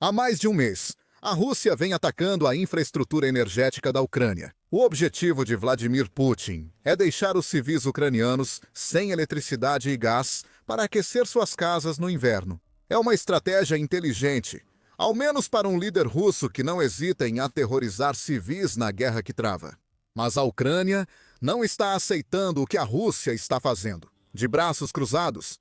Há mais de um mês, a Rússia vem atacando a infraestrutura energética da Ucrânia. O objetivo de Vladimir Putin é deixar os civis ucranianos sem eletricidade e gás para aquecer suas casas no inverno. É uma estratégia inteligente, ao menos para um líder russo que não hesita em aterrorizar civis na guerra que trava. Mas a Ucrânia não está aceitando o que a Rússia está fazendo. De braços cruzados,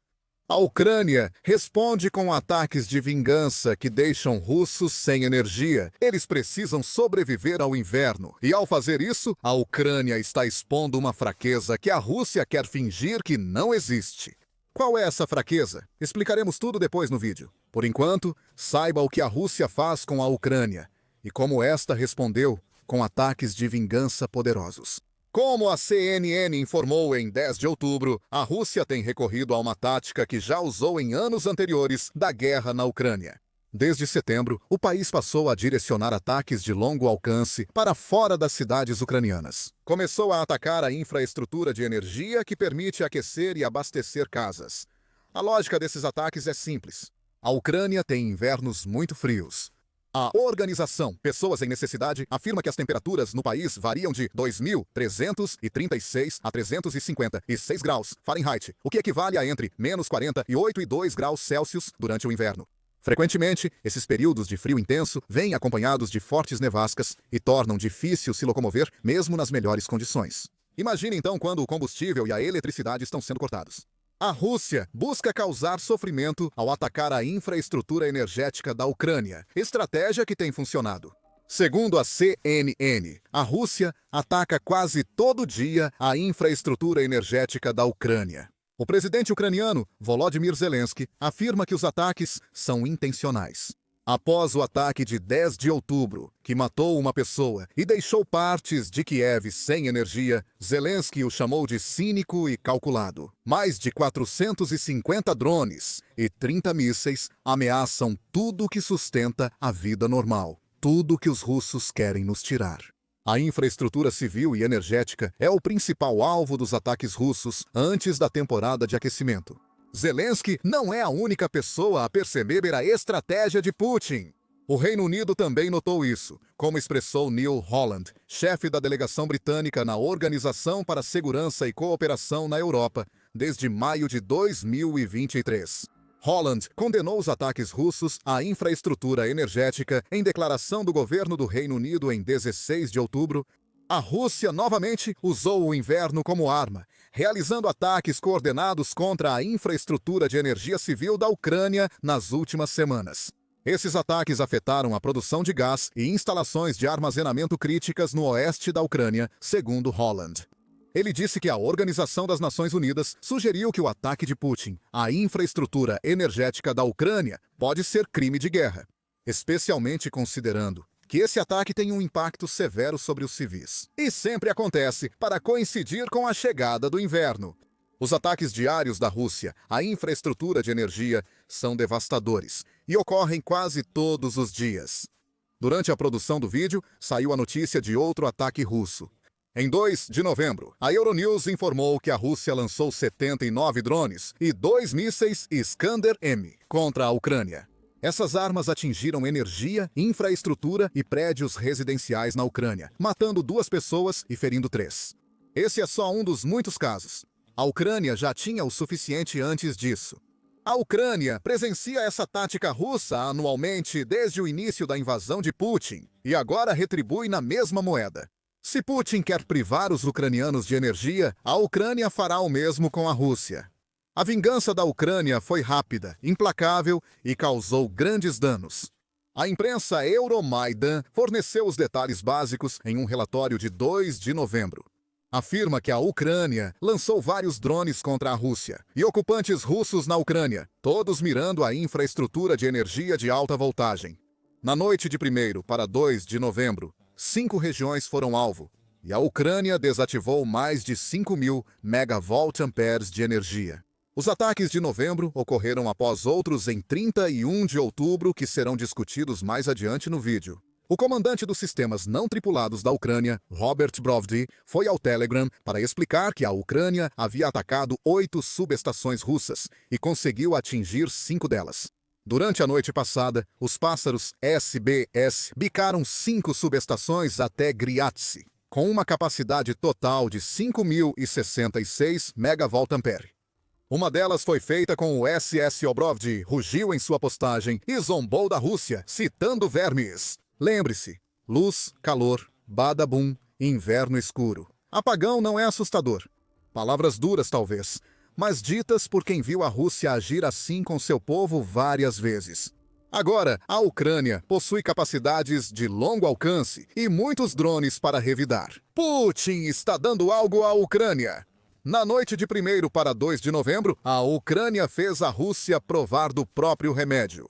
a Ucrânia responde com ataques de vingança que deixam russos sem energia. Eles precisam sobreviver ao inverno. E ao fazer isso, a Ucrânia está expondo uma fraqueza que a Rússia quer fingir que não existe. Qual é essa fraqueza? Explicaremos tudo depois no vídeo. Por enquanto, saiba o que a Rússia faz com a Ucrânia e como esta respondeu com ataques de vingança poderosos. Como a CNN informou em 10 de outubro, a Rússia tem recorrido a uma tática que já usou em anos anteriores da guerra na Ucrânia. Desde setembro, o país passou a direcionar ataques de longo alcance para fora das cidades ucranianas. Começou a atacar a infraestrutura de energia que permite aquecer e abastecer casas. A lógica desses ataques é simples. A Ucrânia tem invernos muito frios. A organização Pessoas em Necessidade afirma que as temperaturas no país variam de 2.336 a 356 graus Fahrenheit, o que equivale a entre -48 e 2 graus Celsius durante o inverno. Frequentemente, esses períodos de frio intenso vêm acompanhados de fortes nevascas e tornam difícil se locomover mesmo nas melhores condições. Imagine então quando o combustível e a eletricidade estão sendo cortados. A Rússia busca causar sofrimento ao atacar a infraestrutura energética da Ucrânia, estratégia que tem funcionado. Segundo a CNN, a Rússia ataca quase todo dia a infraestrutura energética da Ucrânia. O presidente ucraniano, Volodymyr Zelensky, afirma que os ataques são intencionais. Após o ataque de 10 de outubro, que matou uma pessoa e deixou partes de Kiev sem energia, Zelensky o chamou de cínico e calculado. Mais de 450 drones e 30 mísseis ameaçam tudo que sustenta a vida normal, tudo que os russos querem nos tirar. A infraestrutura civil e energética é o principal alvo dos ataques russos antes da temporada de aquecimento. Zelensky não é a única pessoa a perceber a estratégia de Putin. O Reino Unido também notou isso, como expressou Neil Holland, chefe da delegação britânica na Organização para a Segurança e Cooperação na Europa, desde maio de 2023. Holland condenou os ataques russos à infraestrutura energética em declaração do governo do Reino Unido em 16 de outubro. A Rússia novamente usou o inverno como arma, realizando ataques coordenados contra a infraestrutura de energia civil da Ucrânia nas últimas semanas. Esses ataques afetaram a produção de gás e instalações de armazenamento críticas no oeste da Ucrânia, segundo Holland. Ele disse que a Organização das Nações Unidas sugeriu que o ataque de Putin à infraestrutura energética da Ucrânia pode ser crime de guerra, especialmente considerando que esse ataque tem um impacto severo sobre os civis. E sempre acontece para coincidir com a chegada do inverno. Os ataques diários da Rússia à infraestrutura de energia são devastadores e ocorrem quase todos os dias. Durante a produção do vídeo, saiu a notícia de outro ataque russo. Em 2 de novembro, a Euronews informou que a Rússia lançou 79 drones e 2 mísseis Iskander-M contra a Ucrânia. Essas armas atingiram energia, infraestrutura e prédios residenciais na Ucrânia, matando 2 pessoas e ferindo 3. Esse é só um dos muitos casos. A Ucrânia já tinha o suficiente antes disso. A Ucrânia presencia essa tática russa anualmente desde o início da invasão de Putin e agora retribui na mesma moeda. Se Putin quer privar os ucranianos de energia, a Ucrânia fará o mesmo com a Rússia. A vingança da Ucrânia foi rápida, implacável e causou grandes danos. A imprensa Euromaidan forneceu os detalhes básicos em um relatório de 2 de novembro. Afirma que a Ucrânia lançou vários drones contra a Rússia e ocupantes russos na Ucrânia, todos mirando a infraestrutura de energia de alta voltagem. Na noite de 1º para 2 de novembro, 5 regiões foram alvo, e a Ucrânia desativou mais de 5.000 megavoltamperes de energia. Os ataques de novembro ocorreram após outros em 31 de outubro que serão discutidos mais adiante no vídeo. O comandante dos sistemas não tripulados da Ucrânia, Robert Brovdy, foi ao Telegram para explicar que a Ucrânia havia atacado 8 subestações russas e conseguiu atingir 5 delas. Durante a noite passada, os pássaros SBS bicaram 5 subestações até Griatsy, com uma capacidade total de 5.066 MVA. Uma delas foi feita com o SS Obrovd, rugiu em sua postagem e zombou da Rússia, citando vermes. Lembre-se, luz, calor, badabum, inverno escuro. Apagão não é assustador. Palavras duras, talvez, mas ditas por quem viu a Rússia agir assim com seu povo várias vezes. Agora, a Ucrânia possui capacidades de longo alcance e muitos drones para revidar. Putin está dando algo à Ucrânia. Na noite de 1º para 2 de novembro, a Ucrânia fez a Rússia provar do próprio remédio.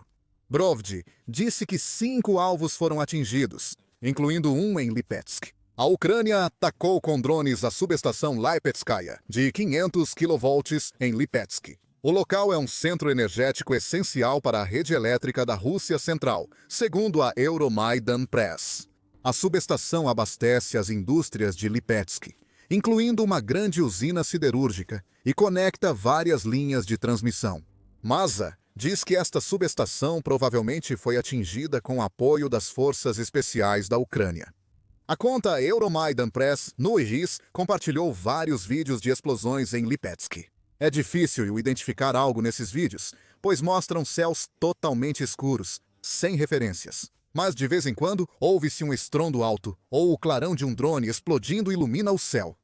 Brovd disse que 5 alvos foram atingidos, incluindo um em Lipetsk. A Ucrânia atacou com drones a subestação Lipetskaya, de 500 kV em Lipetsk. O local é um centro energético essencial para a rede elétrica da Rússia Central, segundo a Euromaidan Press. A subestação abastece as indústrias de Lipetsk, incluindo uma grande usina siderúrgica, e conecta várias linhas de transmissão. Masa diz que esta subestação provavelmente foi atingida com apoio das forças especiais da Ucrânia. A conta Euromaidan Press, no IRIS, compartilhou vários vídeos de explosões em Lipetsk. É difícil identificar algo nesses vídeos, pois mostram céus totalmente escuros, sem referências. Mas de vez em quando, ouve-se um estrondo alto, ou o clarão de um drone explodindo ilumina o céu.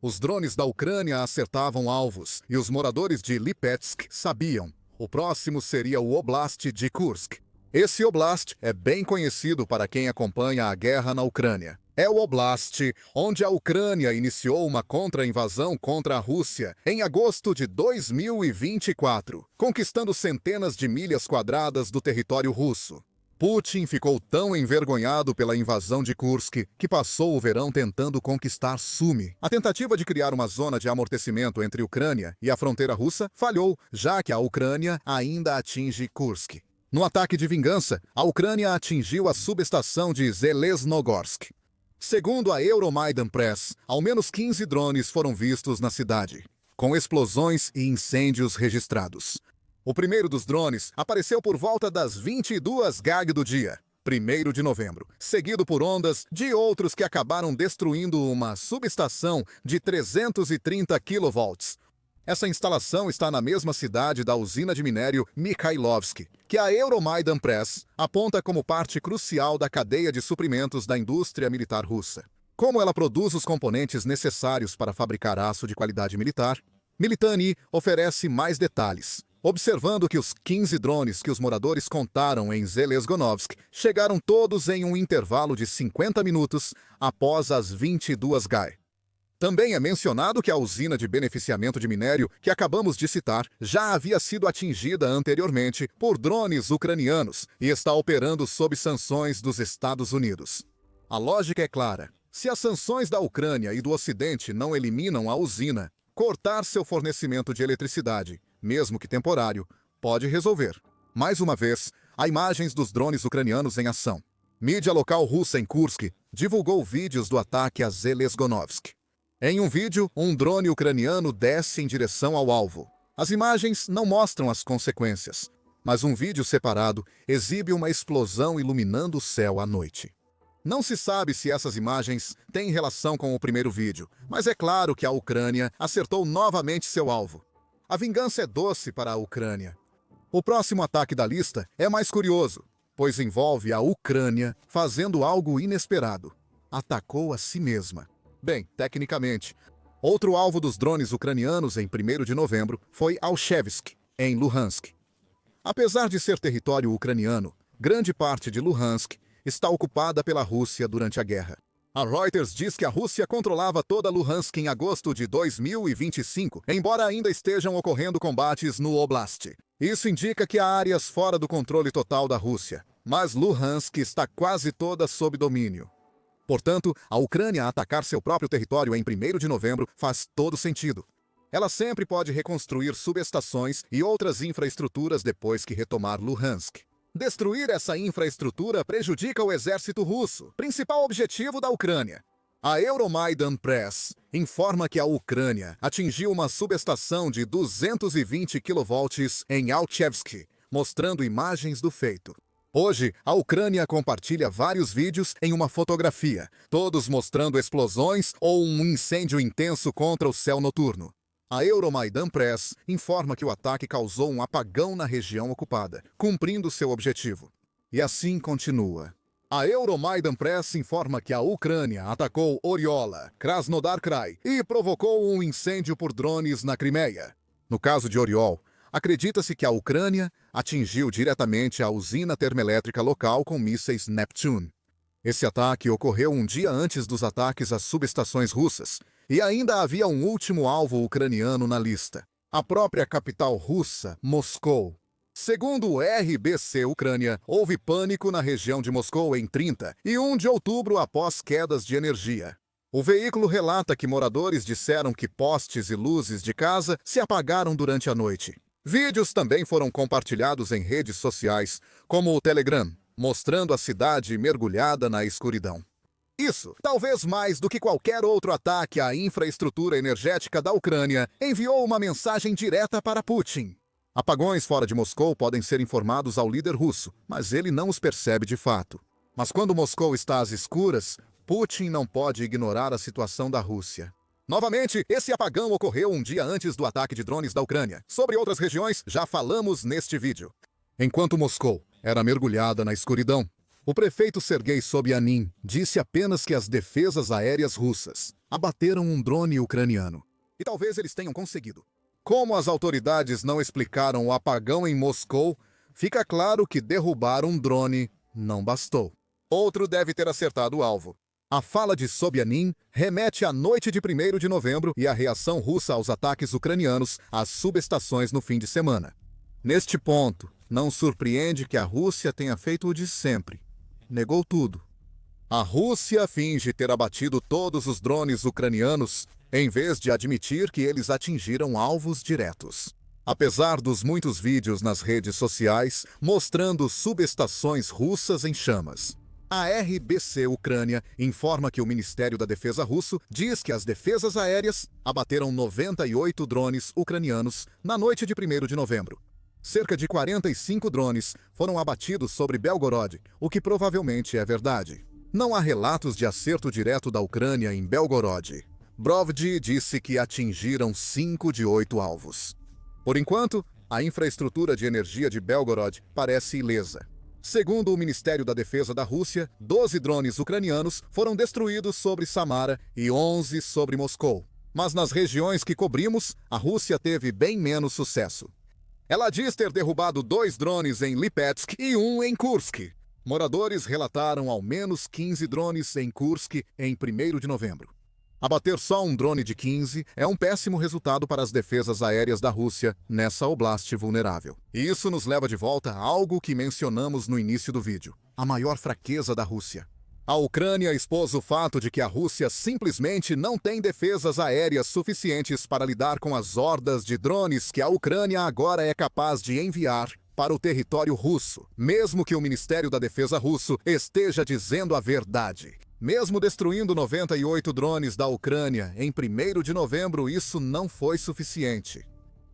Os drones da Ucrânia acertavam alvos, e os moradores de Lipetsk sabiam. O próximo seria o Oblast de Kursk. Esse Oblast é bem conhecido para quem acompanha a guerra na Ucrânia. É o Oblast onde a Ucrânia iniciou uma contra-invasão contra a Rússia em agosto de 2024, conquistando centenas de milhas quadradas do território russo. Putin ficou tão envergonhado pela invasão de Kursk que passou o verão tentando conquistar Sumy. A tentativa de criar uma zona de amortecimento entre Ucrânia e a fronteira russa falhou, já que a Ucrânia ainda atinge Kursk. No ataque de vingança, a Ucrânia atingiu a subestação de Zelezhnogorsk. Segundo a Euromaidan Press, ao menos 15 drones foram vistos na cidade, com explosões e incêndios registrados. O primeiro dos drones apareceu por volta das 22 GAG do dia, 1º de novembro, seguido por ondas de outros que acabaram destruindo uma subestação de 330 kV. Essa instalação está na mesma cidade da usina de minério Mikhailovsk, que a Euromaidan Press aponta como parte crucial da cadeia de suprimentos da indústria militar russa. Como ela produz os componentes necessários para fabricar aço de qualidade militar, Militani oferece mais detalhes, observando que os 15 drones que os moradores contaram em Zelezhgonovsk chegaram todos em um intervalo de 50 minutos após as 22 GAE. Também é mencionado que a usina de beneficiamento de minério que acabamos de citar já havia sido atingida anteriormente por drones ucranianos e está operando sob sanções dos Estados Unidos. A lógica é clara. Se as sanções da Ucrânia e do Ocidente não eliminam a usina, cortar seu fornecimento de eletricidade, mesmo que temporário, pode resolver. Mais uma vez, há imagens dos drones ucranianos em ação. Mídia local russa em Kursk divulgou vídeos do ataque a Zelezhgonovsk. Em um vídeo, um drone ucraniano desce em direção ao alvo. As imagens não mostram as consequências, mas um vídeo separado exibe uma explosão iluminando o céu à noite. Não se sabe se essas imagens têm relação com o primeiro vídeo, mas é claro que a Ucrânia acertou novamente seu alvo. A vingança é doce para a Ucrânia. O próximo ataque da lista é mais curioso, pois envolve a Ucrânia fazendo algo inesperado. Atacou a si mesma. Bem, tecnicamente, outro alvo dos drones ucranianos em 1º de novembro foi Alchevsk, em Luhansk. Apesar de ser território ucraniano, grande parte de Luhansk está ocupada pela Rússia durante a guerra. A Reuters diz que a Rússia controlava toda Luhansk em agosto de 2025, embora ainda estejam ocorrendo combates no Oblast. Isso indica que há áreas fora do controle total da Rússia, mas Luhansk está quase toda sob domínio. Portanto, a Ucrânia atacar seu próprio território em 1º de novembro faz todo sentido. Ela sempre pode reconstruir subestações e outras infraestruturas depois que retomar Luhansk. Destruir essa infraestrutura prejudica o exército russo, principal objetivo da Ucrânia. A Euromaidan Press informa que a Ucrânia atingiu uma subestação de 220 kV em Alchevsk, mostrando imagens do feito. Hoje, a Ucrânia compartilha vários vídeos em uma fotografia, todos mostrando explosões ou um incêndio intenso contra o céu noturno. A Euromaidan Press informa que o ataque causou um apagão na região ocupada, cumprindo seu objetivo. E assim continua. A Euromaidan Press informa que a Ucrânia atacou Oriola, Krasnodar Krai e provocou um incêndio por drones na Crimeia. No caso de Oriol, acredita-se que a Ucrânia atingiu diretamente a usina termoelétrica local com mísseis Neptune. Esse ataque ocorreu um dia antes dos ataques às subestações russas, e ainda havia um último alvo ucraniano na lista: a própria capital russa, Moscou. Segundo o RBC Ucrânia, houve pânico na região de Moscou em 30 e 1 de outubro após quedas de energia. O veículo relata que moradores disseram que postes e luzes de casa se apagaram durante a noite. Vídeos também foram compartilhados em redes sociais, como o Telegram, mostrando a cidade mergulhada na escuridão. Isso, talvez mais do que qualquer outro ataque à infraestrutura energética da Ucrânia, enviou uma mensagem direta para Putin. Apagões fora de Moscou podem ser informados ao líder russo, mas ele não os percebe de fato. Mas quando Moscou está às escuras, Putin não pode ignorar a situação da Rússia. Novamente, esse apagão ocorreu um dia antes do ataque de drones da Ucrânia. Sobre outras regiões, já falamos neste vídeo. Enquanto Moscou era mergulhada na escuridão, o prefeito Sergei Sobyanin disse apenas que as defesas aéreas russas abateram um drone ucraniano. E talvez eles tenham conseguido. Como as autoridades não explicaram o apagão em Moscou, fica claro que derrubar um drone não bastou. Outro deve ter acertado o alvo. A fala de Sobyanin remete à noite de 1º de novembro e à reação russa aos ataques ucranianos às subestações no fim de semana. Neste ponto, não surpreende que a Rússia tenha feito o de sempre. Negou tudo. A Rússia finge ter abatido todos os drones ucranianos, em vez de admitir que eles atingiram alvos diretos. Apesar dos muitos vídeos nas redes sociais mostrando subestações russas em chamas. A RBC Ucrânia informa que o Ministério da Defesa russo diz que as defesas aéreas abateram 98 drones ucranianos na noite de 1º de novembro. Cerca de 45 drones foram abatidos sobre Belgorod, o que provavelmente é verdade. Não há relatos de acerto direto da Ucrânia em Belgorod. Brovdi disse que atingiram 5 de 8 alvos. Por enquanto, a infraestrutura de energia de Belgorod parece ilesa. Segundo o Ministério da Defesa da Rússia, 12 drones ucranianos foram destruídos sobre Samara e 11 sobre Moscou. Mas nas regiões que cobrimos, a Rússia teve bem menos sucesso. Ela diz ter derrubado 2 drones em Lipetsk e 1 em Kursk. Moradores relataram ao menos 15 drones em Kursk em 1º de novembro. Abater só um drone de 15 é um péssimo resultado para as defesas aéreas da Rússia nessa oblast vulnerável. E isso nos leva de volta a algo que mencionamos no início do vídeo: a maior fraqueza da Rússia. A Ucrânia expôs o fato de que a Rússia simplesmente não tem defesas aéreas suficientes para lidar com as hordas de drones que a Ucrânia agora é capaz de enviar para o território russo, mesmo que o Ministério da Defesa russo esteja dizendo a verdade. Mesmo destruindo 98 drones da Ucrânia em 1º de novembro, isso não foi suficiente.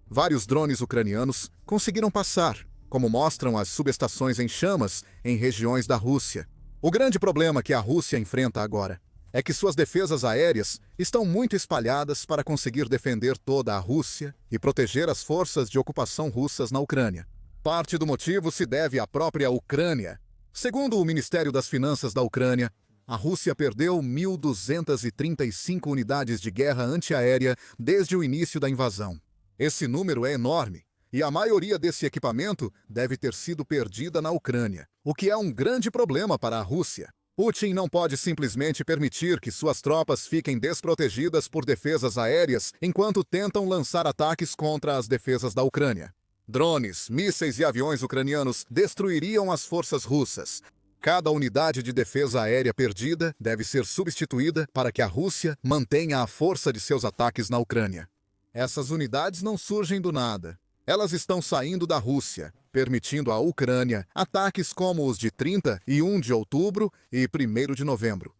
Vários drones ucranianos conseguiram passar, como mostram as subestações em chamas em regiões da Rússia. O grande problema que a Rússia enfrenta agora é que suas defesas aéreas estão muito espalhadas para conseguir defender toda a Rússia e proteger as forças de ocupação russas na Ucrânia. Parte do motivo se deve à própria Ucrânia. Segundo o Ministério das Finanças da Ucrânia, a Rússia perdeu 1.235 unidades de guerra antiaérea desde o início da invasão. Esse número é enorme, e a maioria desse equipamento deve ter sido perdida na Ucrânia, o que é um grande problema para a Rússia. Putin não pode simplesmente permitir que suas tropas fiquem desprotegidas por defesas aéreas enquanto tentam lançar ataques contra as defesas da Ucrânia. Drones, mísseis e aviões ucranianos destruiriam as forças russas. Cada unidade de defesa aérea perdida deve ser substituída para que a Rússia mantenha a força de seus ataques na Ucrânia. Essas unidades não surgem do nada. Elas estão saindo da Rússia, permitindo à Ucrânia ataques como os de 30 e 1 de outubro e 1º de novembro.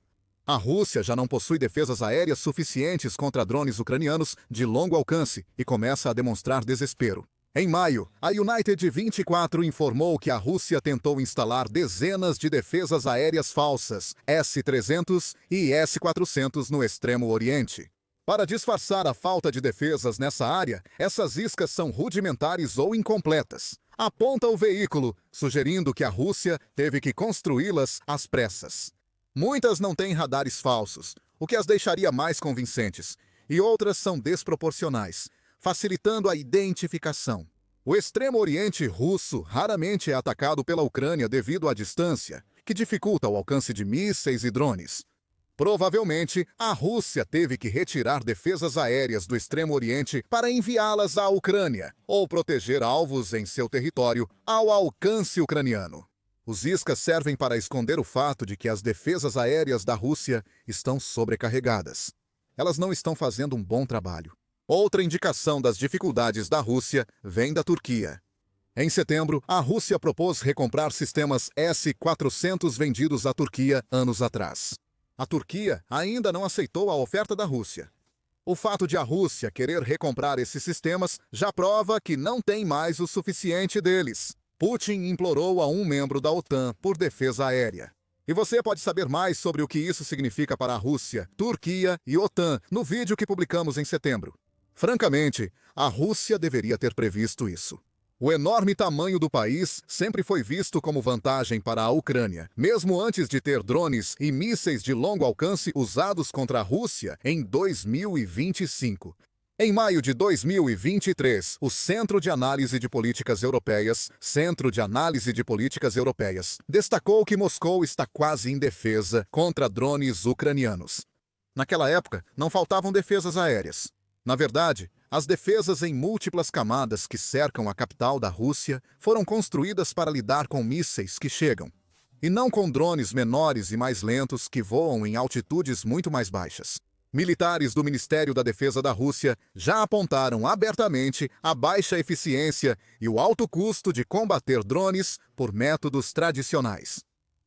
A Rússia já não possui defesas aéreas suficientes contra drones ucranianos de longo alcance e começa a demonstrar desespero. Em maio, a United 24 informou que a Rússia tentou instalar dezenas de defesas aéreas falsas, S-300 e S-400 no Extremo Oriente. Para disfarçar a falta de defesas nessa área, essas iscas são rudimentares ou incompletas. Aponta o veículo, sugerindo que a Rússia teve que construí-las às pressas. Muitas não têm radares falsos, o que as deixaria mais convincentes, e outras são desproporcionais, facilitando a identificação. O Extremo Oriente russo raramente é atacado pela Ucrânia devido à distância, que dificulta o alcance de mísseis e drones. Provavelmente, a Rússia teve que retirar defesas aéreas do Extremo Oriente para enviá-las à Ucrânia, ou proteger alvos em seu território ao alcance ucraniano. Os iscas servem para esconder o fato de que as defesas aéreas da Rússia estão sobrecarregadas. Elas não estão fazendo um bom trabalho. Outra indicação das dificuldades da Rússia vem da Turquia. Em setembro, a Rússia propôs recomprar sistemas S-400 vendidos à Turquia anos atrás. A Turquia ainda não aceitou a oferta da Rússia. O fato de a Rússia querer recomprar esses sistemas já prova que não tem mais o suficiente deles. Putin implorou a um membro da OTAN por defesa aérea. E você pode saber mais sobre o que isso significa para a Rússia, Turquia e OTAN no vídeo que publicamos em setembro. Francamente, a Rússia deveria ter previsto isso. O enorme tamanho do país sempre foi visto como vantagem para a Ucrânia, mesmo antes de ter drones e mísseis de longo alcance usados contra a Rússia em 2025. Em maio de 2023, o Centro de Análise de Políticas Europeias, destacou que Moscou está quase indefesa contra drones ucranianos. Naquela época, não faltavam defesas aéreas. Na verdade, as defesas em múltiplas camadas que cercam a capital da Rússia foram construídas para lidar com mísseis que chegam, e não com drones menores e mais lentos que voam em altitudes muito mais baixas. Militares do Ministério da Defesa da Rússia já apontaram abertamente a baixa eficiência e o alto custo de combater drones por métodos tradicionais.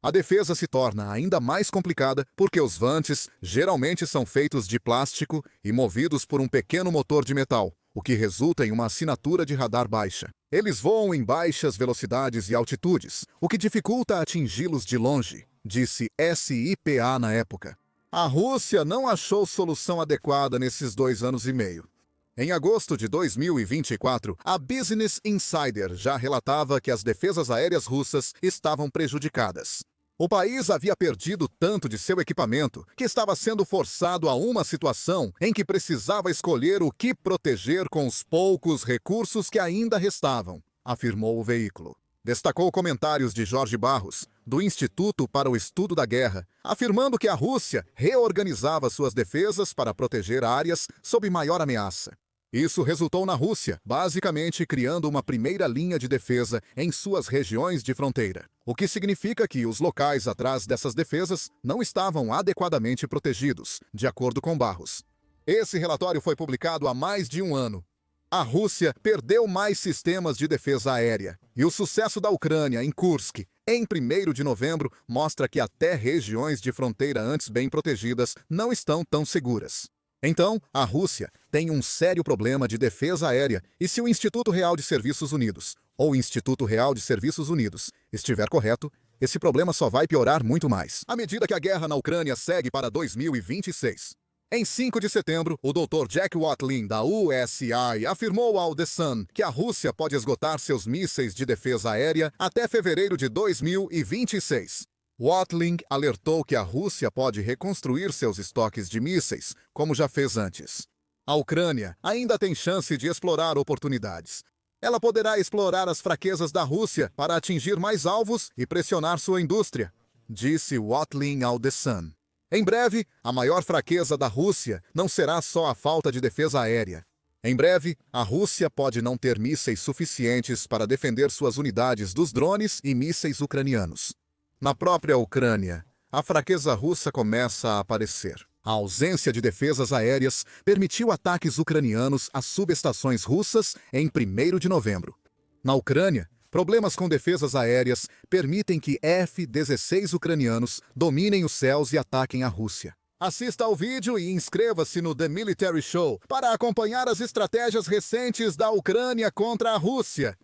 A defesa se torna ainda mais complicada porque os vantes geralmente são feitos de plástico e movidos por um pequeno motor de metal, o que resulta em uma assinatura de radar baixa. Eles voam em baixas velocidades e altitudes, o que dificulta atingi-los de longe, disse SIPA na época. A Rússia não achou solução adequada nesses 2 anos e meio. Em agosto de 2024, a Business Insider já relatava que as defesas aéreas russas estavam prejudicadas. O país havia perdido tanto de seu equipamento que estava sendo forçado a uma situação em que precisava escolher o que proteger com os poucos recursos que ainda restavam, afirmou o veículo. Destacou comentários de Jorge Barros, do Instituto para o Estudo da Guerra, afirmando que a Rússia reorganizava suas defesas para proteger áreas sob maior ameaça. Isso resultou na Rússia, basicamente criando uma primeira linha de defesa em suas regiões de fronteira, o que significa que os locais atrás dessas defesas não estavam adequadamente protegidos, de acordo com Barros. Esse relatório foi publicado há mais de um ano. A Rússia perdeu mais sistemas de defesa aérea, e o sucesso da Ucrânia em Kursk, em 1º de novembro, mostra que até regiões de fronteira antes bem protegidas não estão tão seguras. Então, a Rússia tem um sério problema de defesa aérea e se o Instituto Real de Serviços Unidos, ou Instituto Real de Serviços Unidos, estiver correto, esse problema só vai piorar muito mais, à medida que a guerra na Ucrânia segue para 2026. Em 5 de setembro, o Dr. Jack Watling, da USI, afirmou ao The Sun que a Rússia pode esgotar seus mísseis de defesa aérea até fevereiro de 2026. Watling alertou que a Rússia pode reconstruir seus estoques de mísseis, como já fez antes. A Ucrânia ainda tem chance de explorar oportunidades. Ela poderá explorar as fraquezas da Rússia para atingir mais alvos e pressionar sua indústria, disse Watling ao The Sun. Em breve, a maior fraqueza da Rússia não será só a falta de defesa aérea. Em breve, a Rússia pode não ter mísseis suficientes para defender suas unidades dos drones e mísseis ucranianos. Na própria Ucrânia, a fraqueza russa começa a aparecer. A ausência de defesas aéreas permitiu ataques ucranianos às subestações russas em 1º de novembro. Na Ucrânia, problemas com defesas aéreas permitem que F-16 ucranianos dominem os céus e ataquem a Rússia. Assista ao vídeo e inscreva-se no The Military Show para acompanhar as estratégias recentes da Ucrânia contra a Rússia.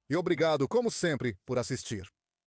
E obrigado, como sempre, por assistir.